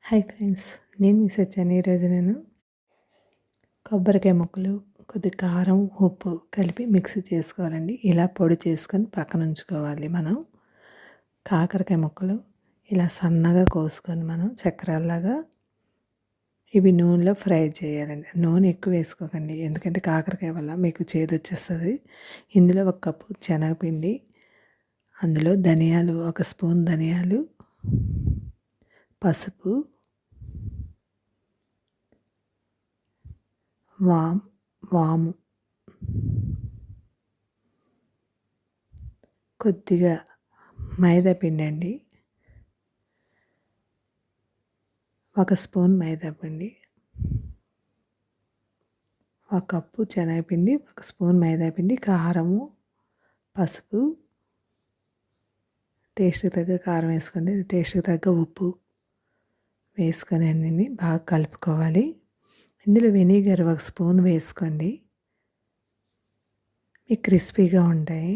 Hi friends, నేను మీ సత్యాన్ని. ఈరోజు నేను కొబ్బరికాయ ముక్కలు, కొద్ది కారం, ఉప్పు కలిపి మిక్సీ చేసుకోవాలండి. ఇలా పొడి చేసుకొని పక్కన ఉంచుకోవాలి. మనం కాకరకాయ ముక్కలు ఇలా సన్నగా కోసుకొని మనం చక్రాల్లాగా ఇవి నూనెలో ఫ్రై చేయాలండి. నూనె ఎక్కువ వేసుకోకండి, ఎందుకంటే కాకరకాయ వల్ల మీకు చేదు వచ్చేస్తుంది. ఇందులో 1 కప్పు శనగపిండి, అందులో ధనియాలు 1 స్పూన్ ధనియాలు, పసుపు, వాము, కొద్దిగా మైదా పిండి అండి, 1 స్పూన్ మైదా పిండి, 1 కప్పు శనగపిండి, 1 స్పూన్ మైదా పిండి, కారము, పసుపు, టేస్ట్కి తగ్గ కారం వేసుకోండి, టేస్ట్కి తగ్గ ఉప్పు వేసుకొని అన్నీ బాగా కలుపుకోవాలి. ఇందులో వెనిగర్ 1 స్పూన్ వేసుకోండి, మీకు క్రిస్పీగా ఉంటాయి.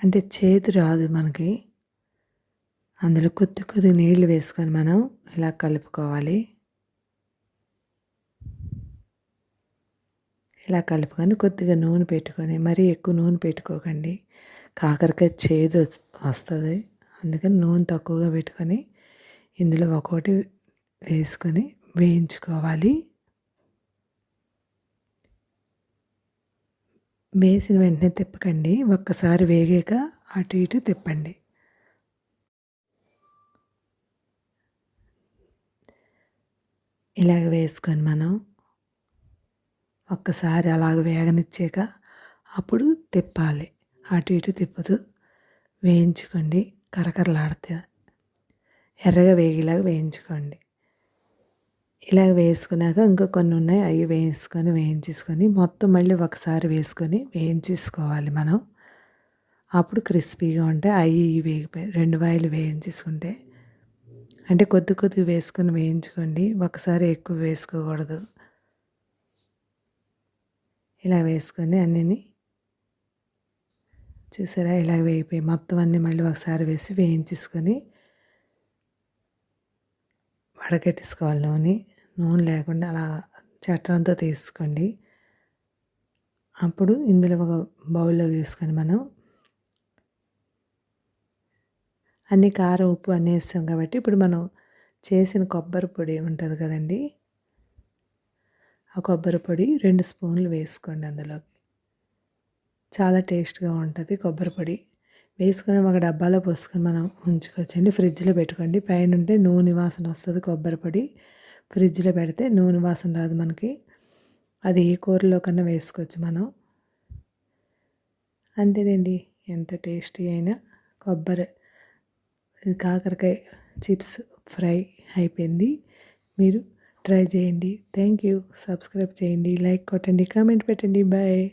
అంటే చేదు రాదు మనకి. అందులో కొద్ది నీళ్లు వేసుకొని మనం ఇలా కలుపుకోవాలి. ఇలా కలుపుకొని కొద్దిగా నూనె పెట్టుకొని, మరీ ఎక్కువ నూనె పెట్టుకోకండి, కాకరకాయ చేదు వస్తుంది. అందుకని నూనె తక్కువగా పెట్టుకొని ఇందులో ఒక్కొక్కటి వేసుకొని వేయించుకోవాలి. వేసిన వెంటనే తిప్పకండి, ఒక్కసారి వేగాక అటు ఇటు తిప్పండి. ఇలాగ వేసుకొని మనం ఒక్కసారి అలాగ వేగనిచ్చాక అప్పుడు తిప్పాలి. అటు ఇటు తిప్పుతూ వేయించుకోండి. కరకరలాడితే ఎర్రగా వేగేలాగా వేయించుకోండి. ఇలాగ వేసుకున్నాక ఇంకా కొన్ని ఉన్నాయి, అవి వేయించేసుకొని మొత్తం మళ్ళీ ఒకసారి వేసుకొని వేయించేసుకోవాలి మనం. అప్పుడు క్రిస్పీగా ఉంటాయి. అవి వేగిపోయి 2 వాయిలు వేయించేసుకుంటే, అంటే కొద్ది వేసుకొని వేయించుకోండి, ఒకసారి ఎక్కువ వేసుకోకూడదు. ఇలా వేసుకొని అన్నీ చూసారా, ఇలా వేగిపోయి మొత్తం అన్నీ మళ్ళీ ఒకసారి వేసి వేయించేసుకొని వడగట్టేసుకోవాలి. నూనె లేకుండా అలా చట్రంతో తీసుకోండి. అప్పుడు ఇందులో ఒక బౌల్లో వేసుకొని మనం అన్ని కారం, ఉప్పు అన్నీ వేస్తాం కాబట్టి ఇప్పుడు మనం చేసిన కొబ్బరి పొడి ఉంటుంది కదండి, ఆ కొబ్బరి పొడి 2 స్పూన్లు వేసుకోండి. అందులోకి చాలా టేస్ట్గా ఉంటుంది. కొబ్బరి పొడి వేసుకొని ఒక డబ్బాలో పోసుకొని మనం ఉంచుకోవచ్చండి. ఫ్రిడ్జ్లో పెట్టుకోండి. పైన ఉంటే నూనె వాసన వస్తుంది. కొబ్బరి పొడి ఫ్రిడ్జ్లో పెడితే నూనె వాసన రాదు మనకి. అది ఏ కూరలో కన్నా వేసుకోవచ్చు మనం. అంతేనండి, ఎంత టేస్టీ అయినా కాకరకాయ చిప్స్ ఫ్రై అయిపోయింది. మీరు ట్రై చేయండి. Thank you. సబ్స్క్రైబ్ చేయండి, లైక్ కొట్టండి, కామెంట్ పెట్టండి. బాయ్.